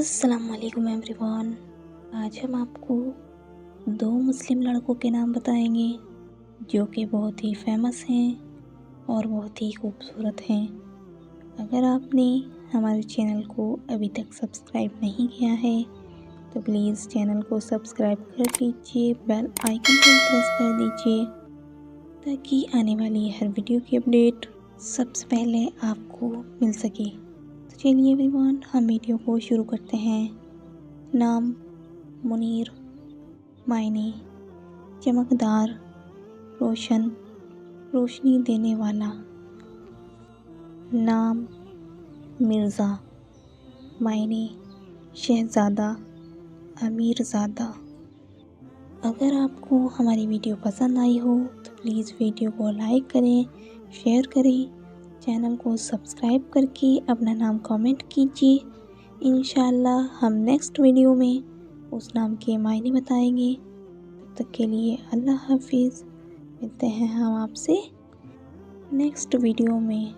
अस्सलामुअलैकुम एवरीवन। आज हम आपको दो मुस्लिम लड़कों के नाम बताएंगे जो कि बहुत ही फेमस हैं और बहुत ही खूबसूरत हैं। अगर आपने हमारे चैनल को अभी तक सब्सक्राइब नहीं किया है तो प्लीज़ चैनल को सब्सक्राइब कर लीजिए, बेल आइकन को प्रेस कर दीजिए ताकि आने वाली हर वीडियो की अपडेट सबसे पहले आपको मिल सके। तो चलिए एवरीवन, हम वीडियो को शुरू करते हैं। नाम मुनीर, मायने चमकदार, रोशन, रोशनी देने वाला। नाम मिर्ज़ा, मायने शहज़ादा, अमीरज़ादा। अगर आपको हमारी वीडियो पसंद आई हो तो प्लीज़ वीडियो को लाइक करें, शेयर करें, चैनल को सब्सक्राइब करके अपना नाम कमेंट कीजिए। इंशाल्लाह हम नेक्स्ट वीडियो में उस नाम के मायने बताएंगे। तब तक के लिए अल्लाह हाफिज़। मिलते हैं हम आपसे नेक्स्ट वीडियो में।